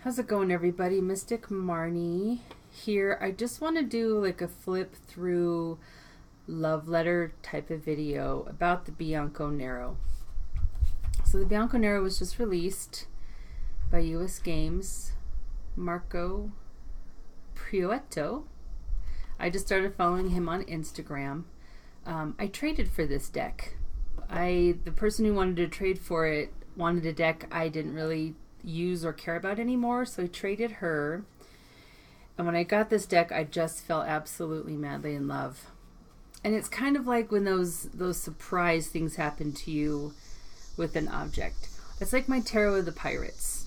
How's it going, everybody? Mystic Marnie here. I just want to do like a flip through love letter type of video about the Bianco Nero. So the Bianco Nero was just released by US Games. Marco Prieto. I just started following him on Instagram. I traded for this deck. The person who wanted to trade for it wanted a deck I didn't really use or care about anymore, so I traded her. And when I got this deck, I just fell absolutely madly in love. And it's kind of like when those surprise things happen to you with an object. It's like my Tarot of the Pirates.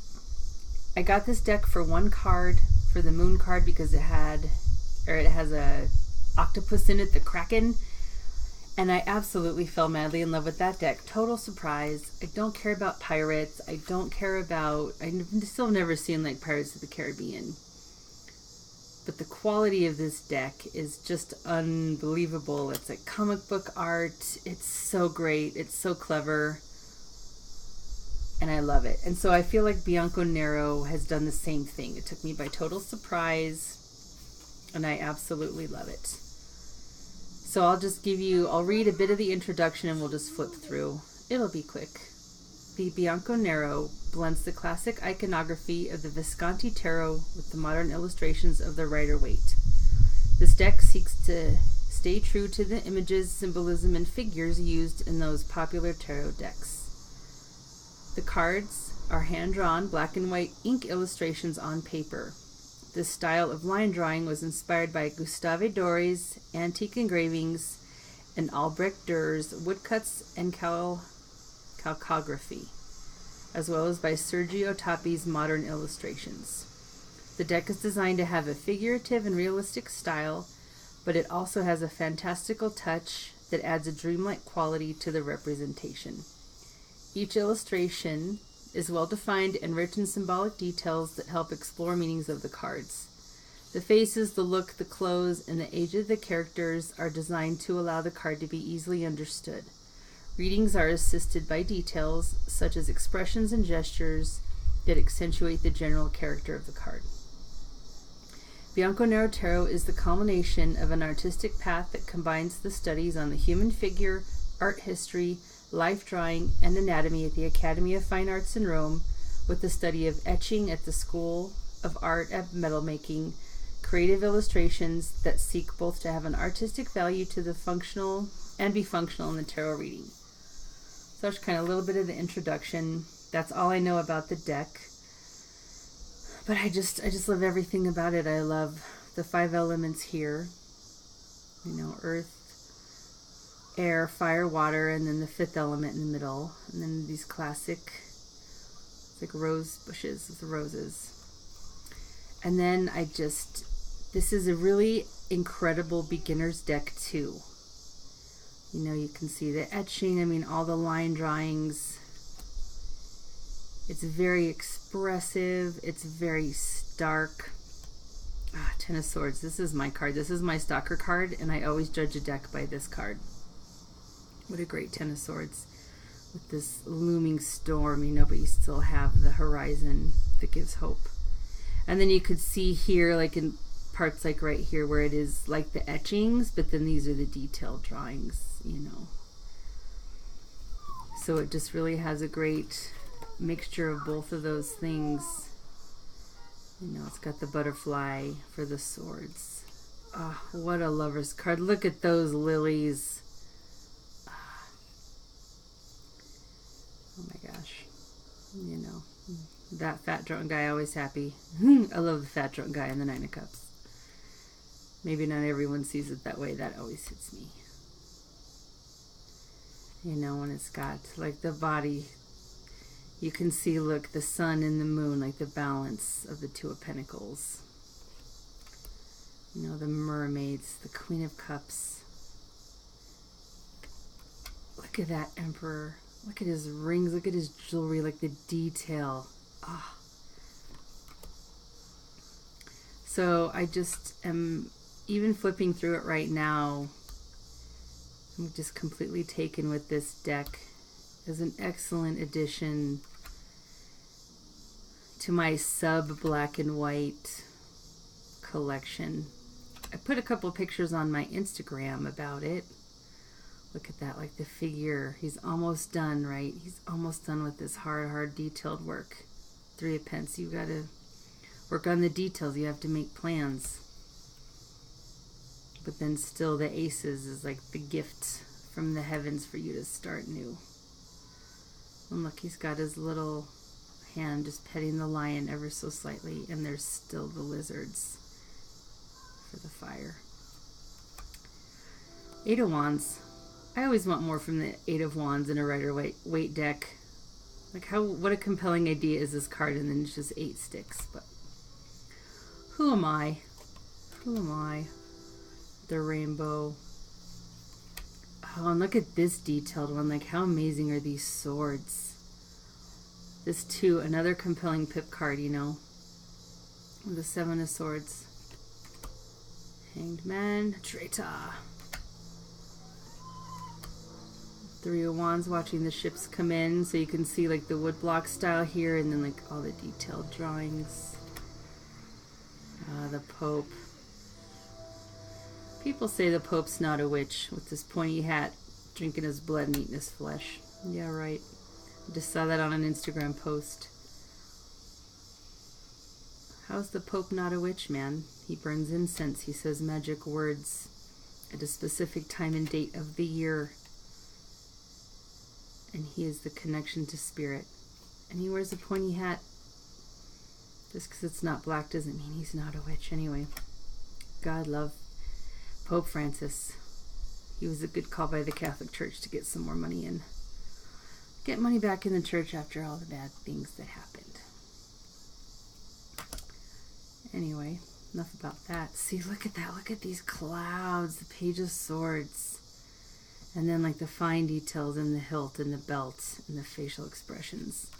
I got this deck for one card, for the moon card, because it has a octopus in it, the Kraken. And I absolutely fell madly in love with that deck. Total surprise. I don't care about pirates. I still have never seen like Pirates of the Caribbean. But the quality of this deck is just unbelievable. It's like comic book art. It's so great. It's so clever. And I love it. And so I feel like Bianco Nero has done the same thing. It took me by total surprise. And I absolutely love it. So I'll read a bit of the introduction and we'll just flip through. It'll be quick. The Bianco Nero blends the classic iconography of the Visconti Tarot with the modern illustrations of the Rider-Waite. This deck seeks to stay true to the images, symbolism, and figures used in those popular tarot decks. The cards are hand-drawn black and white ink illustrations on paper. This style of line drawing was inspired by Gustave Dore's antique engravings and Albrecht Dürer's woodcuts and calcography, as well as by Sergio Tappi's modern illustrations. The deck is designed to have a figurative and realistic style, but it also has a fantastical touch that adds a dreamlike quality to the representation. Each illustration is well defined and rich in symbolic details that help explore meanings of the cards. The faces, the look, the clothes, and the age of the characters are designed to allow the card to be easily understood. Readings are assisted by details such as expressions and gestures that accentuate the general character of the card. Bianco Nero Tarot is the culmination of an artistic path that combines the studies on the human figure, art history, life drawing, and anatomy at the Academy of Fine Arts in Rome, with the study of etching at the School of Art at Metal Making, creative illustrations that seek both to have an artistic value to the functional and be functional in the tarot reading. So that's kind of a little bit of the introduction. That's all I know about the deck. But I just love everything about it. I love the 5 elements here. Earth, air, fire, water, and then the 5th element in the middle, and then these classic, it's like rose bushes with the roses. And then this is a really incredible beginner's deck too. You can see the etching, all the line drawings. It's very expressive, it's very stark. Ten of Swords, this is my card. This is my stalker card, and I always judge a deck by this card. What a great Ten of Swords with this looming storm, but you still have the horizon that gives hope. And then you could see here, like in parts like right here where it is like the etchings, but then these are the detailed drawings, So it just really has a great mixture of both of those things. It's got the butterfly for the swords. Oh, what a lover's card. Look at those lilies. Oh my gosh. That fat drunk guy always happy. I love the fat drunk guy in the 9 of Cups. Maybe not everyone sees it that way. That always hits me. When it's got like the body, you can see, look, the sun and the moon, like the balance of the 2 of Pentacles. The mermaids, the Queen of Cups. Look at that Emperor. Look at his rings, look at his jewelry, like the detail. Oh. So I just am, even flipping through it right now, I'm just completely taken with this deck. As an excellent addition to my sub black and white collection. I put a couple pictures on my Instagram about it. Look at that, like the figure. He's almost done, right? He's almost done with this hard detailed work. 3 of Pence. You got to work on the details. You have to make plans. But then still the aces is like the gift from the heavens for you to start new. And look, he's got his little hand just petting the lion ever so slightly, and there's still the lizards for the fire. 8 of Wands. I always want more from the 8 of Wands in a Rider-Waite deck. Like what a compelling idea is this card, and then it's just 8 sticks. But who am I? Who am I? The rainbow. Oh, and look at this detailed one. Like, how amazing are these swords? This too, another compelling pip card, you know. The 7 of Swords. Hanged Man, traitor. 3 of Wands, watching the ships come in, so you can see like the woodblock style here, and then like all the detailed drawings. The Pope. People say the Pope's not a witch, with this pointy hat, drinking his blood and eating his flesh. Yeah, right. Just saw that on an Instagram post. How's the Pope not a witch, man? He burns incense. He says magic words at a specific time and date of the year. And he is the connection to spirit. And he wears a pointy hat. Just because it's not black doesn't mean he's not a witch anyway. God love Pope Francis. He was a good call by the Catholic Church to get some more money in. Get money back in the church after all the bad things that happened. Anyway, enough about that. See, look at that. Look at these clouds. The Page of Swords. And then like the fine details in the hilt and the belt and the facial expressions.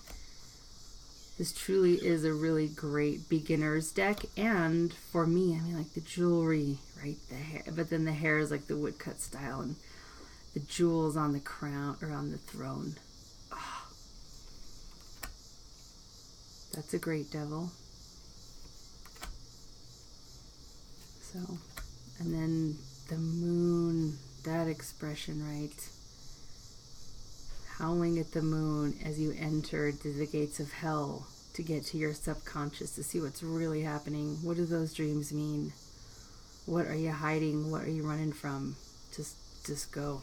This truly is a really great beginner's deck. And for me, I mean, like the jewelry, right? The hair, but then the hair is like the woodcut style, and the jewels on the crown or on the throne. Oh, that's a great devil. So, and then the moon, that expression, right? Howling at the moon as you enter the gates of hell to get to your subconscious to see what's really happening. What do those dreams mean? What are you hiding? What are you running from? Just go.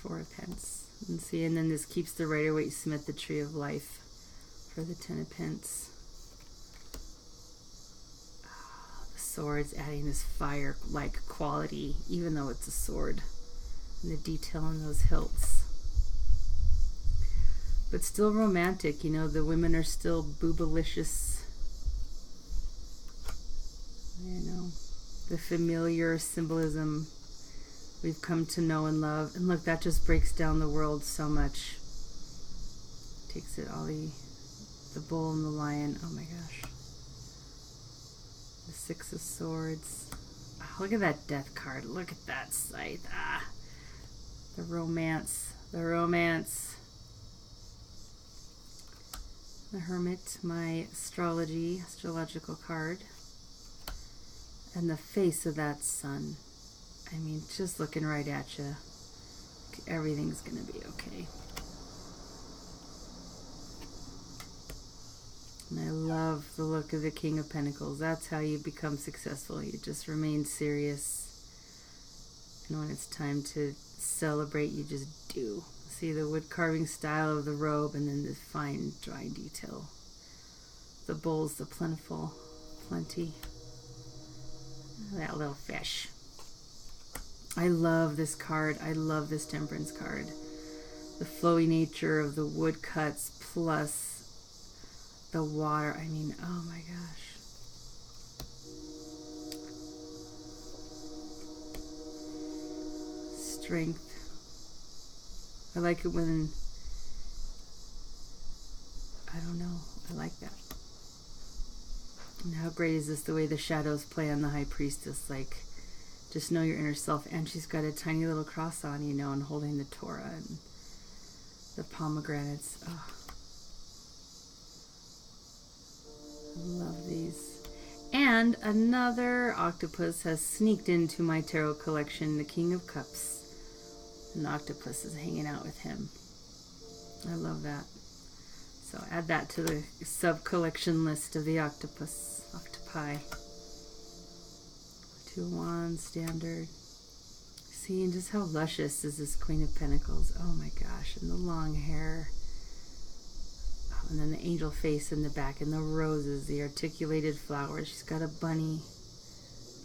4 of Pence. And see, and then this keeps the Rider-Waite Smith, the Tree of Life, for the 10 of Pence. Oh, the swords adding this fire-like quality, even though it's a sword. And the detail in those hilts. But still romantic, you know, the women are still boobalicious. You know, the familiar symbolism we've come to know and love. And look, that just breaks down the world so much. Takes it all the bull and the lion. Oh my gosh. The 6 of Swords. Oh, look at that death card. Look at that scythe. Ah. The romance. The romance. The Hermit, my astrological card. And the face of that sun. I mean, just looking right at you. Everything's going to be okay. And I love the look of the King of Pentacles. That's how you become successful. You just remain serious. And when it's time to celebrate, you just do. See the wood carving style of the robe, and then the fine dry detail. The bowls, the plentiful, plenty. That little fish. I love this card. I love this Temperance card. The flowy nature of the wood cuts plus the water. I mean, oh my gosh. Strength. I like it when, I don't know, I like that. And how great is this, the way the shadows play on the High Priestess, like, just know your inner self. And she's got a tiny little cross on, you know, and holding the Torah and the pomegranates. Oh. And another octopus has sneaked into my tarot collection, the King of Cups. An octopus is hanging out with him. I love that. So add that to the sub-collection list of the octopi. 2 of Wands, standard. See, and just how luscious is this Queen of Pentacles. Oh my gosh, and the long hair. Oh, and then the angel face in the back, and the roses, the articulated flowers. She's got a bunny,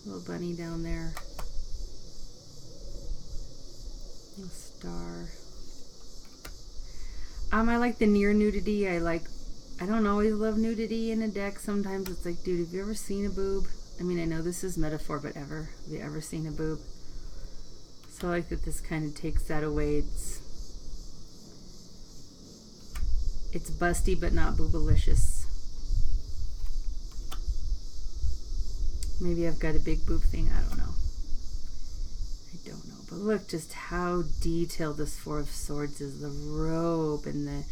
little bunny down there. A star. I like the near nudity. I don't always love nudity in a deck. Sometimes it's like, dude, have you ever seen a boob? I mean, I know this is metaphor, but have you ever seen a boob? So I like that this kind of takes that away. It's busty, but not boobalicious. Maybe I've got a big boob thing. I don't know. But look just how detailed this 4 of Swords is. The robe and the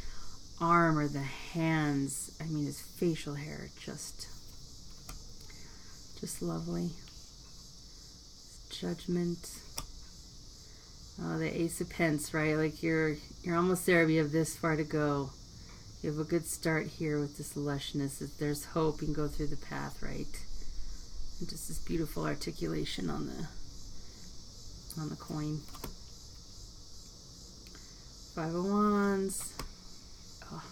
arm or the hands. I mean, his facial hair, just lovely. Judgment. Oh, the Ace of Pence, right? Like you're almost there, but you have this far to go. You have a good start here with this lushness. If there's hope, you can go through the path, right? And just this beautiful articulation on the coin. 5 of Wands. Oh,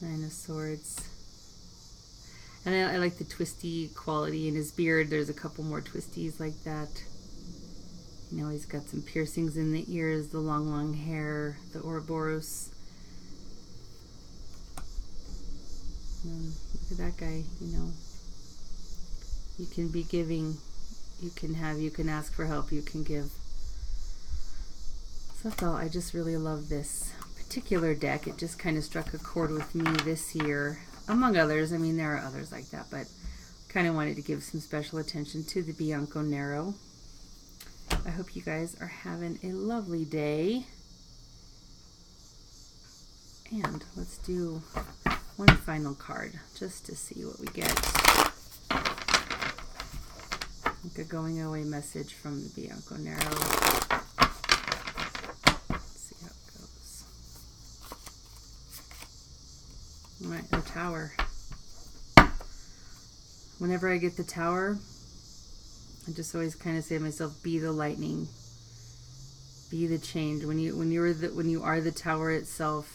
9 of Swords. And I like the twisty quality in his beard. There's a couple more twisties like that. You know, he's got some piercings in the ears, the long hair, the Ouroboros. Look at that guy, you know. You can be giving. You can ask for help, you can give. So that's all. I just really love this particular deck. It just kind of struck a chord with me this year, among others. I mean, there are others like that, but kind of wanted to give some special attention to the Bianco Nero. I hope you guys are having a lovely day. And let's do one final card just to see what we get. Like a going away message from the Bianco Nero. Let's see how it goes. Alright, the Tower. Whenever I get the Tower, I just always kind of say to myself, be the lightning, be the change. When you are the Tower itself,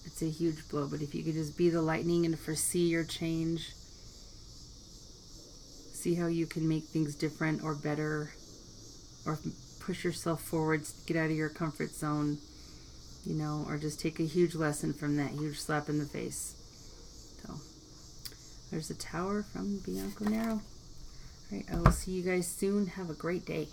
it's a huge blow. But if you could just be the lightning and foresee your change, see how you can make things different or better, or push yourself forwards, get out of your comfort zone, you know, or just take a huge lesson from that huge slap in the face. So there's the Tower from Bianco Nero. All right, I will see you guys soon. Have a great day.